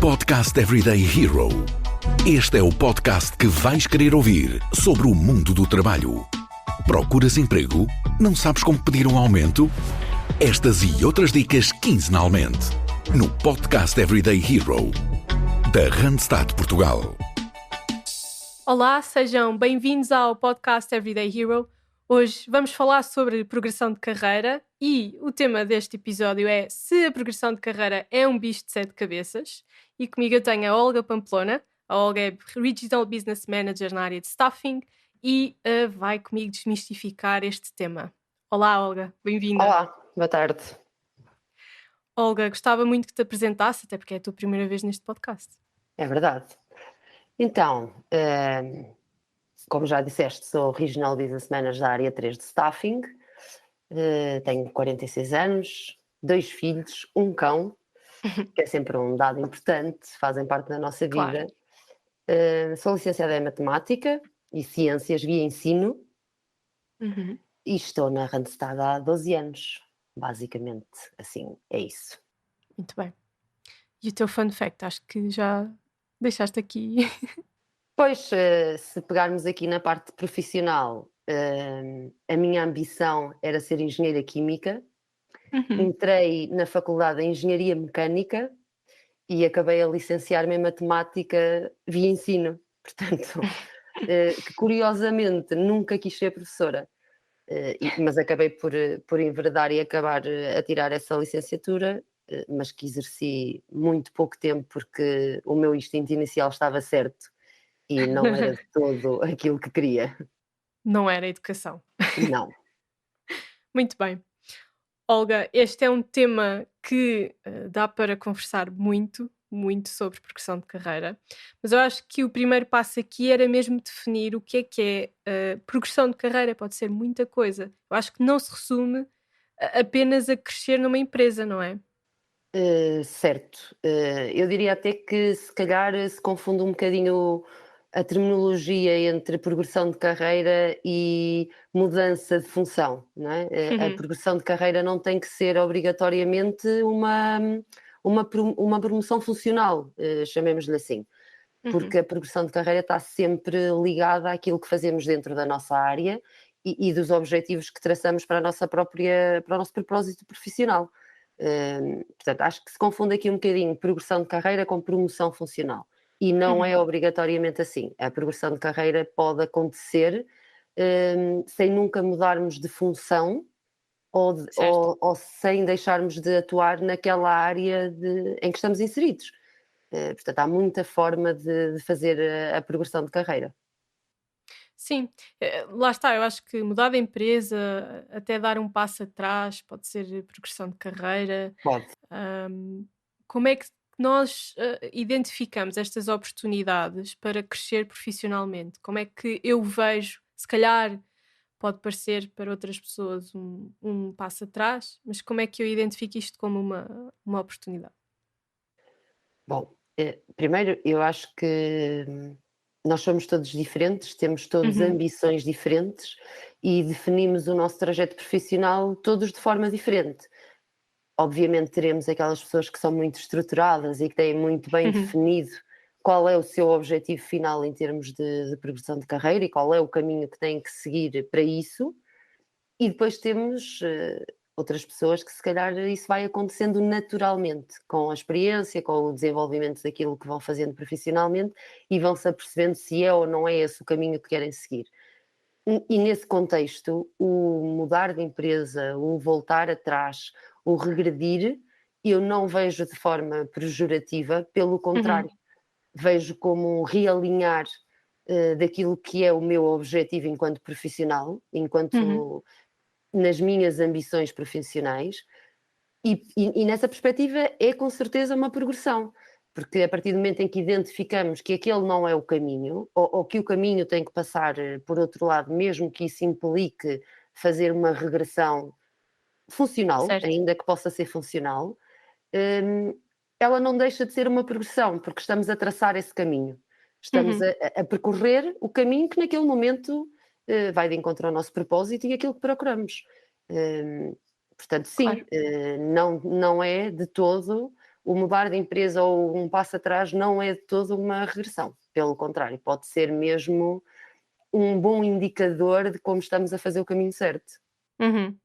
Podcast Everyday Hero. Este é o podcast que vais querer ouvir sobre o mundo do trabalho. Procuras emprego? Não sabes como pedir um aumento? Estas e outras dicas quinzenalmente no Podcast Everyday Hero da Randstad Portugal. Olá, sejam bem-vindos ao Podcast Everyday Hero. Hoje vamos falar sobre progressão de carreira e o tema deste episódio é se a progressão de carreira é um bicho de 7 cabeças. E comigo eu tenho a Olga Pamplona. A Olga é Regional Business Manager na área de Staffing e vai comigo desmistificar este tema. Olá, Olga, bem-vinda. Olá, boa tarde. Olga, gostava muito que te apresentasse, até porque é a tua primeira vez neste podcast. É verdade. Então, como já disseste, sou Regional Business Manager da área 3 de Staffing, tenho 46 anos, 2 filhos, um cão, que é sempre um dado importante, fazem parte da nossa vida. Claro. Sou licenciada em Matemática e Ciências via Ensino e estou na Randstad há 12 anos, basicamente, assim, é isso. Muito bem. E o teu fun fact, acho que já deixaste aqui. Pois, se pegarmos aqui na parte profissional, a minha ambição era ser engenheira química. Entrei na faculdade de Engenharia Mecânica e acabei a licenciar-me em Matemática via ensino. Portanto, que curiosamente nunca quis ser professora, mas acabei por enveredar e acabar a tirar essa licenciatura, mas que exerci muito pouco tempo porque o meu instinto inicial estava certo e não era de todo aquilo que queria. Não era educação. Não. Muito bem. Olga, este é um tema que dá para conversar muito sobre progressão de carreira, mas eu acho que o primeiro passo aqui era mesmo definir o que é progressão de carreira. Pode ser muita coisa. Eu acho que não se resume apenas a crescer numa empresa, não é? Certo. Eu diria até que se calhar se confunde um bocadinho a terminologia entre progressão de carreira e mudança de função, não é? A progressão de carreira não tem que ser obrigatoriamente uma promoção funcional, chamemos-lhe assim, porque a progressão de carreira está sempre ligada àquilo que fazemos dentro da nossa área e dos objetivos que traçamos para o nosso propósito profissional. Portanto, acho que se confunde aqui um bocadinho progressão de carreira com promoção funcional. E não é obrigatoriamente assim. A progressão de carreira pode acontecer sem nunca mudarmos de função ou sem deixarmos de atuar naquela área em que estamos inseridos. Portanto, há muita forma de fazer a progressão de carreira. Sim, lá está, eu acho que mudar de empresa, até dar um passo atrás, pode ser progressão de carreira. Pode. Como é que nós identificamos estas oportunidades para crescer profissionalmente? Como é que eu vejo, se calhar pode parecer para outras pessoas um passo atrás, mas como é que eu identifico isto como uma oportunidade? Bom, primeiro eu acho que nós somos todos diferentes, temos todos ambições diferentes e definimos o nosso trajeto profissional todos de forma diferente. Obviamente teremos aquelas pessoas que são muito estruturadas e que têm muito bem definido qual é o seu objetivo final em termos de progressão de carreira e qual é o caminho que têm que seguir para isso. E depois temos outras pessoas que se calhar isso vai acontecendo naturalmente, com a experiência, com o desenvolvimento daquilo que vão fazendo profissionalmente e vão-se apercebendo se é ou não é esse o caminho que querem seguir. E nesse contexto, o mudar de empresa, o voltar atrás, o regredir, eu não vejo de forma pejorativa, pelo contrário, vejo como um realinhar daquilo que é o meu objetivo enquanto profissional, enquanto nas minhas ambições profissionais, e nessa perspectiva é com certeza uma progressão, porque a partir do momento em que identificamos que aquele não é o caminho, ou que o caminho tem que passar por outro lado, mesmo que isso implique fazer uma regressão funcional, Certo. ainda que possa ser funcional, ela não deixa de ser uma progressão, porque estamos a traçar esse caminho. Estamos a percorrer o caminho que naquele momento vai de encontro ao nosso propósito e aquilo que procuramos. Portanto, sim, Claro. não é de todo o mudar de empresa ou um passo atrás não é de todo uma regressão. Pelo contrário, pode ser mesmo um bom indicador de como estamos a fazer o caminho certo. Uhum.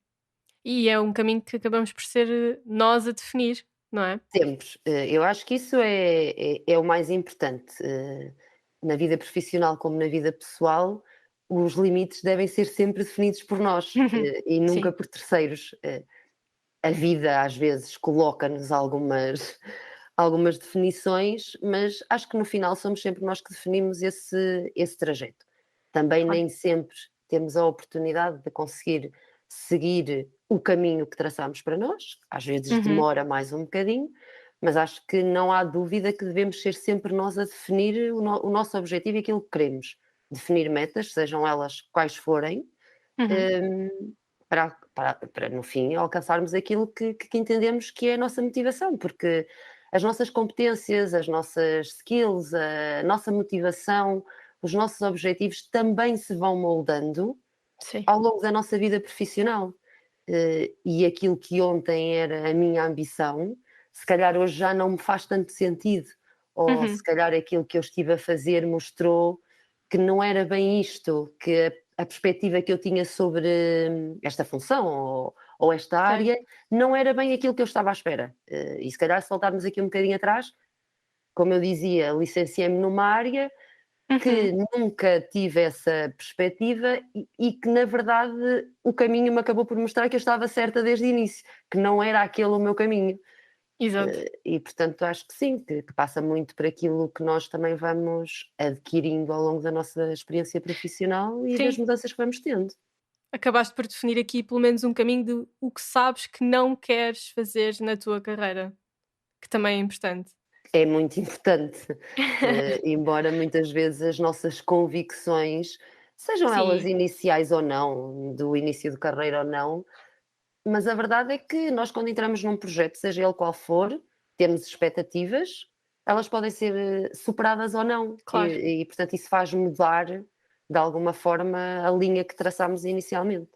E é um caminho que acabamos por ser nós a definir, não é? Sempre. Eu acho que isso é o mais importante. Na vida profissional como na vida pessoal, os limites devem ser sempre definidos por nós, e nunca Sim. por terceiros. A vida às vezes coloca-nos algumas definições, mas acho que no final somos sempre nós que definimos esse trajeto. Também Claro. nem sempre temos a oportunidade de conseguir seguir o caminho que traçamos para nós, às vezes Uhum. demora mais um bocadinho, mas acho que não há dúvida que devemos ser sempre nós a definir o nosso objetivo e aquilo que queremos. Definir metas, sejam elas quais forem, Uhum. para no fim alcançarmos aquilo que entendemos que é a nossa motivação, porque as nossas competências, as nossas skills, a nossa motivação, os nossos objetivos também se vão moldando Sim. ao longo da nossa vida profissional. E aquilo que ontem era a minha ambição, se calhar hoje já não me faz tanto sentido, ou se Uhum. calhar aquilo que eu estive a fazer mostrou que não era bem isto, que a perspectiva que eu tinha sobre esta função ou esta Certo. área não era bem aquilo que eu estava à espera. E se calhar se voltarmos aqui um bocadinho atrás, como eu dizia, licenciei-me numa área Uhum. que nunca tive essa perspectiva e que, na verdade, o caminho me acabou por mostrar que eu estava certa desde o início, que não era aquele o meu caminho. Exato. E portanto acho que sim, que passa muito por aquilo que nós também vamos adquirindo ao longo da nossa experiência profissional e das Sim. mudanças que vamos tendo. Acabaste por definir aqui pelo menos um caminho de o que sabes que não queres fazer na tua carreira, que também é importante. É muito importante, embora muitas vezes as nossas convicções, sejam elas Sim. iniciais ou não, do início de carreira ou não, mas a verdade é que nós quando entramos num projeto, seja ele qual for, temos expectativas, elas podem ser superadas ou não, Claro. e portanto isso faz mudar de alguma forma a linha que traçámos inicialmente.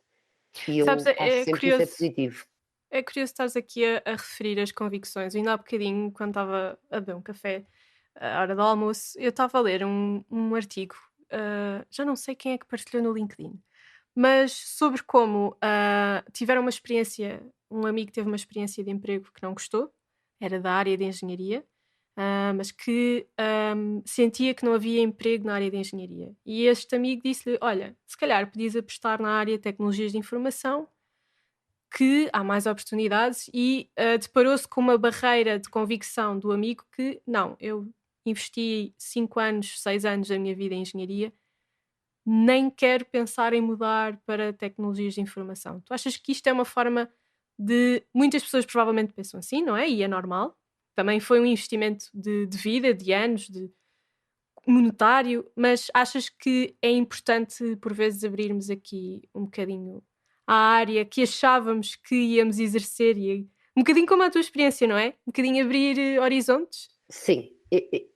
E Sabes, eu acho sempre que isso é positivo. é curioso estares aqui a referir as convicções. Ainda há bocadinho, quando estava a beber um café, à hora do almoço, eu estava a ler um artigo, já não sei quem é que partilhou no LinkedIn, mas sobre como, tiveram uma experiência um amigo teve uma experiência de emprego que não gostou, era da área de engenharia, mas que, sentia que não havia emprego na área de engenharia. E este amigo disse-lhe: "Olha, se calhar podias apostar na área de tecnologias de informação, que há mais oportunidades", e, deparou-se com uma barreira de convicção do amigo que: "Não, eu investi 5 anos, 6 anos da minha vida em engenharia, nem quero pensar em mudar para tecnologias de informação". Tu achas que isto é uma forma de muitas pessoas provavelmente pensam assim, não é? E é normal. Também foi um investimento de vida, de anos, de monetário, mas achas que é importante por vezes abrirmos aqui um bocadinho a área que achávamos que íamos exercer e um bocadinho como a tua experiência, não é? Um bocadinho abrir horizontes? Sim,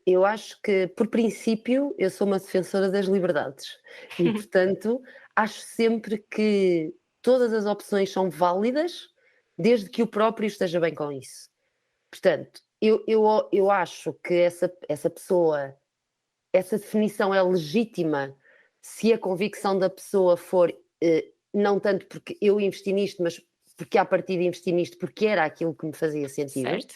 eu acho que, por princípio, eu sou uma defensora das liberdades e, portanto, acho sempre que todas as opções são válidas, desde que o próprio esteja bem com isso. Portanto, eu acho que essa pessoa, essa definição é legítima se a convicção da pessoa for, não tanto porque eu investi nisto, mas porque à partida investi nisto, porque era aquilo que me fazia sentido. Certo.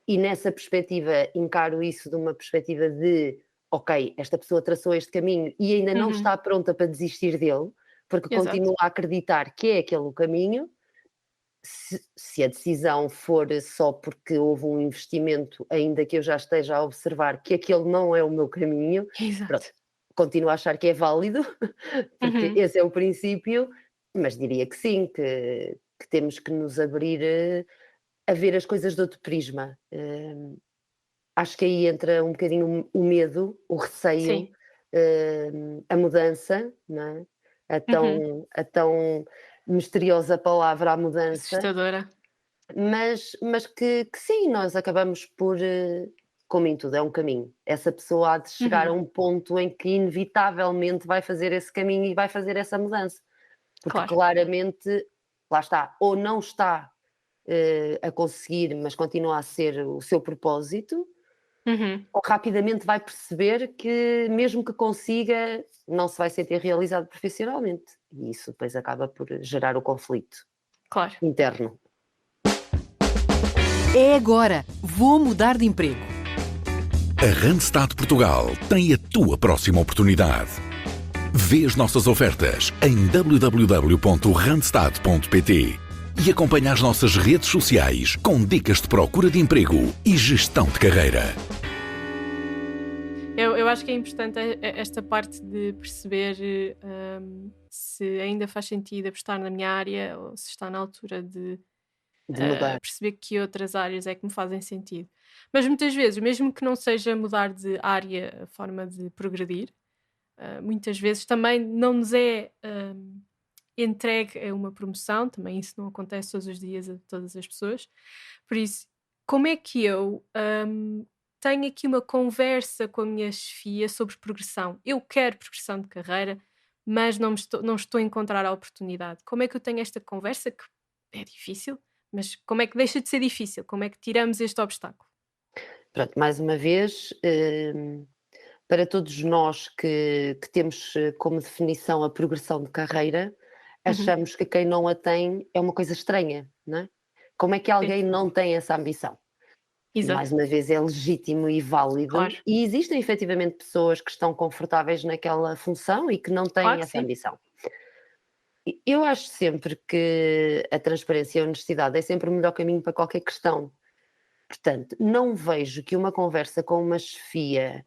E nessa perspectiva encaro isso de uma perspectiva de: "Ok, esta pessoa traçou este caminho e ainda não Uhum. está pronta para desistir dele, porque Exato. continua a acreditar que é aquele o caminho". Se a decisão for só porque houve um investimento, ainda que eu já esteja a observar que aquele não é o meu caminho, pronto, Exato. continuo a achar que é válido, porque Uhum. esse é o princípio, mas diria que sim, que temos que nos abrir, a ver as coisas de outro prisma. Acho que aí entra um bocadinho o medo, o receio, Sim. a mudança, não é? Uhum. A tão misteriosa palavra a mudança, Assustadora. mas que sim, nós acabamos por, como em tudo, é um caminho. Essa pessoa há de chegar a Uhum. um ponto em que inevitavelmente vai fazer esse caminho e vai fazer essa mudança, porque Claro. claramente, lá está, ou não está a conseguir, mas continua a ser o seu propósito, Uhum. ou rapidamente vai perceber que mesmo que consiga, não se vai sentir realizado profissionalmente. E isso depois acaba por gerar o conflito Claro. interno. É agora. Vou mudar de emprego. A Randstad Portugal tem a tua próxima oportunidade. Vê as nossas ofertas em www.randstad.pt e acompanha as nossas redes sociais com dicas de procura de emprego e gestão de carreira. Eu acho que é importante esta parte de perceber se ainda faz sentido apostar na minha área ou se está na altura de De mudar. perceber que outras áreas é que me fazem sentido. Mas muitas vezes, mesmo que não seja mudar de área a forma de progredir, muitas vezes também não nos é entregue a uma promoção, também isso não acontece todos os dias a todas as pessoas. Por isso, como é que eu tenho aqui uma conversa com a minha chefia sobre progressão? Eu quero progressão de carreira, mas não estou a encontrar a oportunidade. Como é que eu tenho esta conversa, que é difícil, mas como é que deixa de ser difícil? Como é que tiramos este obstáculo? Pronto, mais uma vez, para todos nós que temos como definição a progressão de carreira, Uhum. achamos que quem não a tem é uma coisa estranha, não é? Como é que Sim, alguém não tem essa ambição? E mais exato, uma vez é legítimo e válido, claro. e existem efetivamente pessoas que estão confortáveis naquela função e que não Claro têm que essa sim. ambição. Eu acho sempre que a transparência e a honestidade é sempre o melhor caminho para qualquer questão. Portanto, não vejo que uma conversa com uma chefia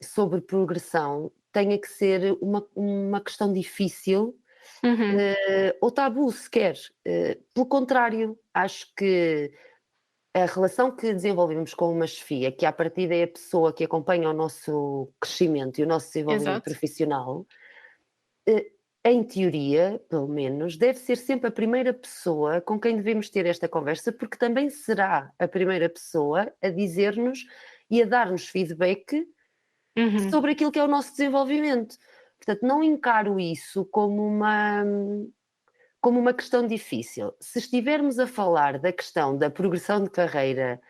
sobre progressão tenha que ser uma questão difícil, Uhum. ou tabu sequer. Pelo contrário, acho que a relação que desenvolvemos com uma chefia, que à partida é a pessoa que acompanha o nosso crescimento e o nosso desenvolvimento Exato. profissional, eh, em teoria, pelo menos, deve ser sempre a primeira pessoa com quem devemos ter esta conversa, porque também será a primeira pessoa a dizer-nos e a dar-nos feedback Uhum. sobre aquilo que é o nosso desenvolvimento. Portanto, não encaro isso como uma questão difícil. Se estivermos a falar da questão da progressão de carreira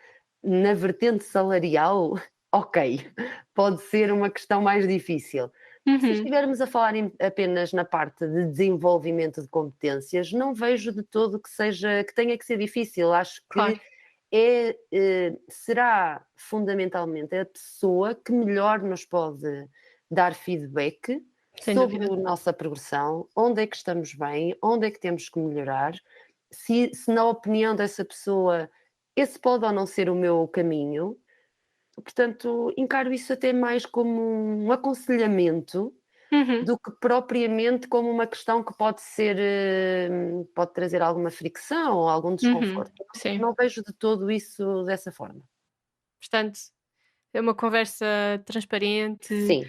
na vertente salarial, ok, pode ser uma questão mais difícil. Se Uhum. estivermos a falar apenas na parte de desenvolvimento de competências, não vejo de todo que tenha que ser difícil. Acho Claro, que será fundamentalmente a pessoa que melhor nos pode dar feedback sem sobre dúvida. a nossa progressão, onde é que estamos bem, onde é que temos que melhorar, se na opinião dessa pessoa esse pode ou não ser o meu caminho. Portanto, encaro isso até mais como um aconselhamento Uhum. do que propriamente como uma questão que pode ser, pode trazer alguma fricção ou algum Uhum. desconforto. Sim. Não vejo de todo isso dessa forma. Portanto, é uma conversa transparente, Sim,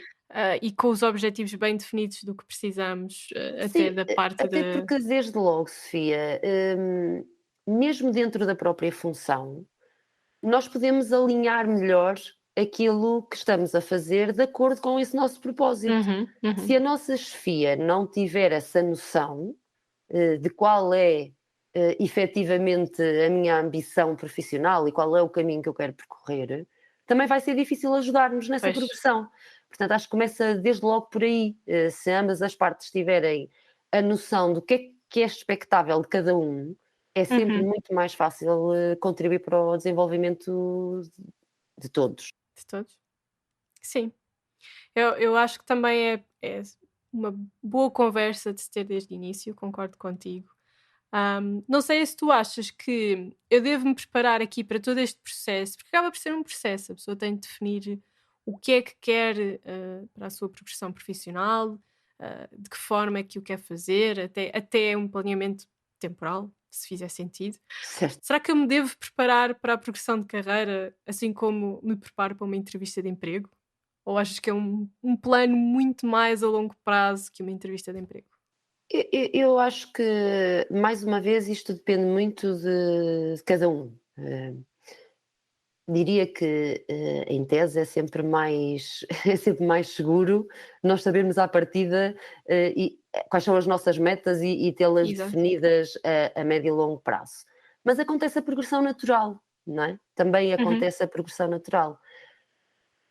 e com os objetivos bem definidos do que precisamos, até sim, da parte até de porque desde logo, Sofia, mesmo dentro da própria função, nós podemos alinhar melhor aquilo que estamos a fazer de acordo com esse nosso propósito. uhum, uhum, Se a nossa chefia não tiver essa noção, de qual é, efetivamente a minha ambição profissional e qual é o caminho que eu quero percorrer, também vai ser difícil ajudar-nos nessa pois, progressão. Portanto, acho que começa desde logo por aí. Se ambas as partes tiverem a noção do que é expectável de cada um, é sempre uhum, muito mais fácil, contribuir para o desenvolvimento de todos. de todos. Sim, eu acho que também é uma boa conversa de se ter desde o início, concordo contigo. Não sei se tu achas que eu devo me preparar aqui para todo este processo, porque acaba por ser um processo, a pessoa tem de definir o que é que quer para a sua progressão profissional, de que forma é que o quer fazer, até um planeamento temporal, se fizer sentido. Certo. Será que eu me devo preparar para a progressão de carreira assim como me preparo para uma entrevista de emprego? Ou achas que é um plano muito mais a longo prazo que uma entrevista de emprego? Eu acho que, mais uma vez, isto depende muito de cada um. Diria que, em tese, é sempre mais é sempre mais seguro nós sabermos à partida, quais são as nossas metas e tê-las Exato. definidas a médio e longo prazo. Mas acontece a progressão natural, não é? Também Uhum. acontece a progressão natural.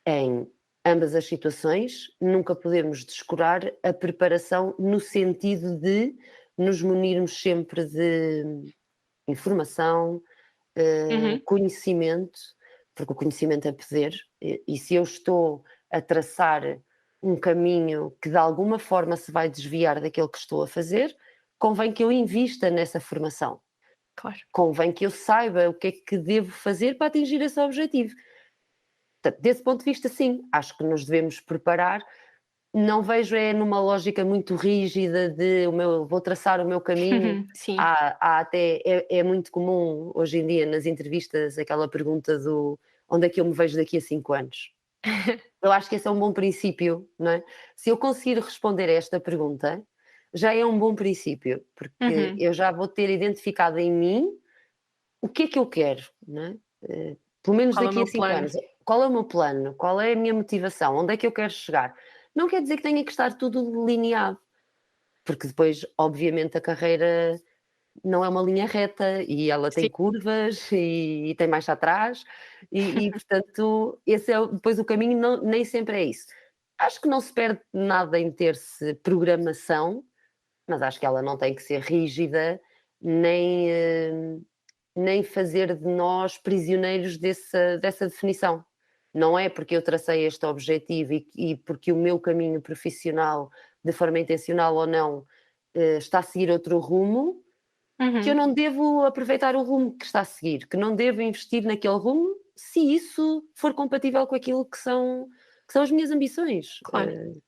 Em ambas as situações, nunca podemos descurar a preparação no sentido de nos munirmos sempre de informação, Uhum. conhecimento, porque o conhecimento é poder, e se eu estou a traçar um caminho que de alguma forma se vai desviar daquilo que estou a fazer, convém que eu invista nessa formação. Claro. Convém que eu saiba o que é que devo fazer para atingir esse objetivo. Portanto, desse ponto de vista, sim, acho que nos devemos preparar. Não vejo numa lógica muito rígida de vou traçar o meu caminho. Sim. Há até, é muito comum hoje em dia nas entrevistas aquela pergunta do onde é que eu me vejo daqui a 5 anos? Eu acho que esse é um bom princípio, não é? Se eu conseguir responder a esta pergunta, já é um bom princípio, porque Uhum. eu já vou ter identificado em mim o que é que eu quero, não é? Pelo menos Qual é o daqui a meu 5 plano? anos. Qual é o meu plano? Qual é a minha motivação? Onde é que eu quero chegar? Não quer dizer que tenha que estar tudo delineado, porque depois, obviamente, a carreira não é uma linha reta e ela tem Sim. curvas e tem marcha atrás portanto, esse é depois o caminho nem sempre é isso. Acho que não se perde nada em ter-se programação, mas acho que ela não tem que ser rígida, nem, nem fazer de nós prisioneiros dessa definição. Não é porque eu tracei este objetivo e porque o meu caminho profissional, de forma intencional ou não, está a seguir outro rumo, que eu Uhum. não devo aproveitar o rumo que está a seguir, que não devo investir naquele rumo, se isso for compatível com aquilo que são as minhas ambições. Claro,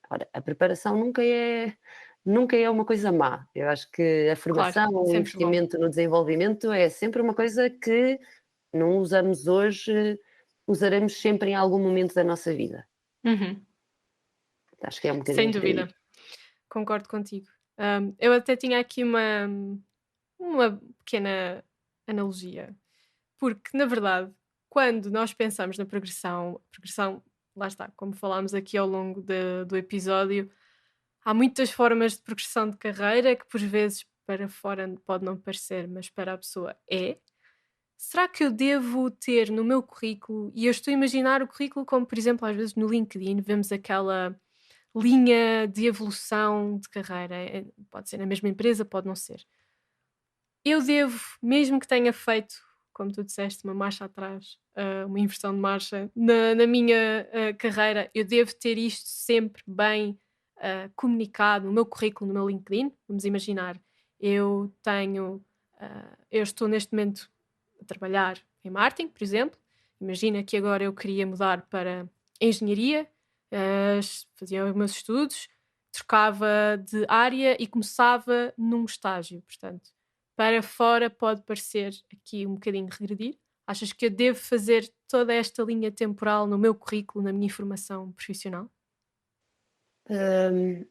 Ora, a preparação nunca é uma coisa má. Eu acho que a claro. formação, o Sempre bom. investimento no desenvolvimento é sempre uma coisa que não usamos hoje, usaremos sempre em algum momento da nossa vida. Uhum. Acho que é um Sem bocadinho por aí. dúvida, concordo contigo. Eu até tinha aqui uma pequena analogia, porque na verdade, quando nós pensamos na progressão, lá está, como falámos aqui ao longo do episódio, há muitas formas de progressão de carreira que por vezes para fora pode não parecer, mas para a pessoa é. Será que eu devo ter no meu currículo, e eu estou a imaginar o currículo como, por exemplo, às vezes no LinkedIn vemos aquela linha de evolução de carreira, pode ser na mesma empresa, pode não ser. Eu devo, mesmo que tenha feito, como tu disseste, uma marcha atrás, uma inversão de marcha na minha carreira, eu devo ter isto sempre bem comunicado no meu currículo, no meu LinkedIn. Vamos imaginar, eu estou neste momento a trabalhar em marketing, por exemplo. Imagina que agora eu queria mudar para engenharia, fazia os meus estudos, trocava de área e começava num estágio, portanto para fora pode parecer aqui um bocadinho regredir. Achas que eu devo fazer toda esta linha temporal no meu currículo, na minha formação profissional? Hum,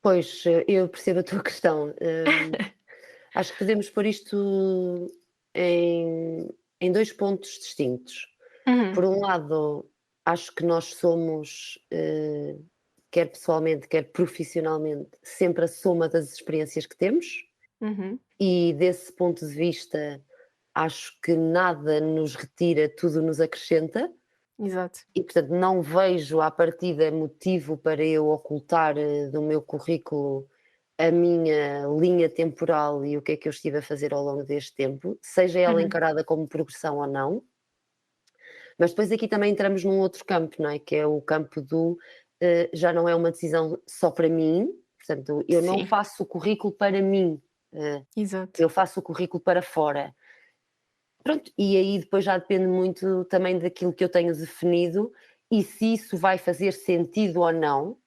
Pois, eu percebo a tua questão. Acho que podemos pôr isto em 2 pontos distintos. Por Uhum, um lado, acho que nós somos, quer pessoalmente, quer profissionalmente, sempre a soma das experiências que temos, uhum, e desse ponto de vista, acho que nada nos retira, tudo nos acrescenta. exato. E, portanto, não vejo à partida motivo para eu ocultar, do meu currículo a minha linha temporal e o que é que eu estive a fazer ao longo deste tempo, seja ela Uhum, encarada como progressão ou não. Mas depois aqui também entramos num outro campo, não é? Que é o campo já não é uma decisão só para mim, portanto, eu não sim, faço o currículo para mim, eh, exato. eu faço o currículo para fora. Pronto, e aí depois já depende muito também daquilo que eu tenho definido e se isso vai fazer sentido ou não,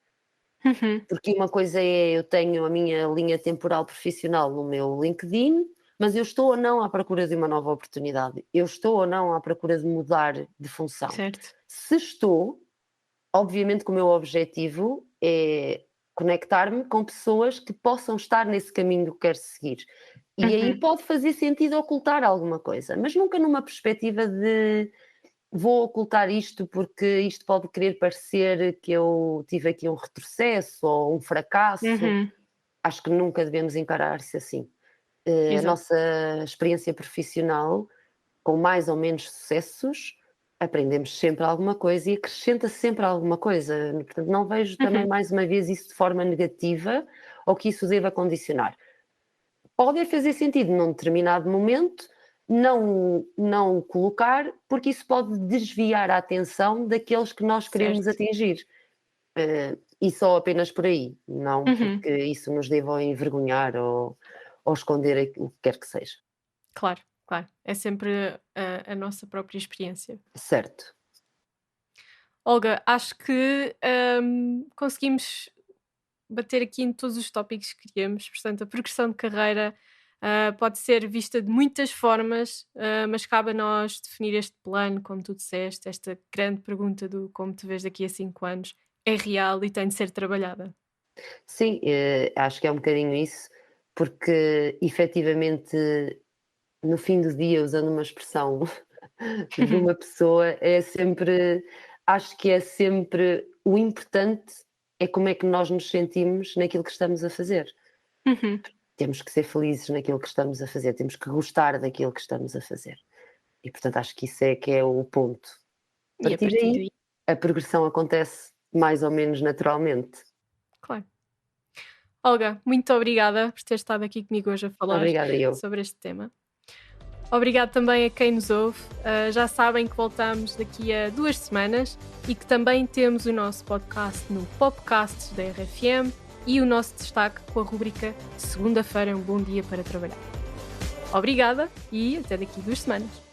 Uhum, porque uma coisa é eu tenho a minha linha temporal profissional no meu LinkedIn, mas eu estou ou não à procura de uma nova oportunidade, eu estou ou não à procura de mudar de função. certo. Se estou, obviamente que o meu objetivo é conectar-me com pessoas que possam estar nesse caminho que eu quero seguir. E aí Uhum, pode fazer sentido ocultar alguma coisa, mas nunca numa perspectiva de vou ocultar isto porque isto pode querer parecer que eu tive aqui um retrocesso ou um fracasso. uhum, Acho que nunca devemos encarar-se assim. A Exato. nossa experiência profissional, com mais ou menos sucessos, aprendemos sempre alguma coisa e acrescenta sempre alguma coisa. Portanto, não vejo também, Uhum. mais uma vez, isso de forma negativa ou que isso deva condicionar. Pode fazer sentido num determinado momento não o colocar, porque isso pode desviar a atenção daqueles que nós queremos Certo. atingir. E só apenas por aí, não Uhum. porque isso nos deva envergonhar ou esconder o que quer que seja. Claro, claro. É sempre a nossa própria experiência. Certo. Olga, acho que conseguimos bater aqui em todos os tópicos que queríamos. Portanto, a progressão de carreira pode ser vista de muitas formas, mas cabe a nós definir este plano, como tu disseste, esta grande pergunta do como te vês daqui a 5 anos, é real e tem de ser trabalhada. Sim, acho que é um bocadinho isso, porque efetivamente, no fim do dia, usando uma expressão de uma pessoa, acho que é sempre o importante é como é que nós nos sentimos naquilo que estamos a fazer. Uhum. Temos que ser felizes naquilo que estamos a fazer, temos que gostar daquilo que estamos a fazer. E portanto acho que isso é que é o ponto. A E a partir partir daí, daí, a progressão acontece mais ou menos naturalmente. claro. Olga, muito obrigada por ter estado aqui comigo hoje a falar Obrigada eu. sobre este tema. Obrigado também a quem nos ouve. Já sabem que voltamos daqui a 2 semanas e que também temos o nosso podcast no Popcasts da RFM e o nosso destaque com a rubrica Segunda-feira é um bom dia para trabalhar. Obrigada e até daqui a 2 semanas.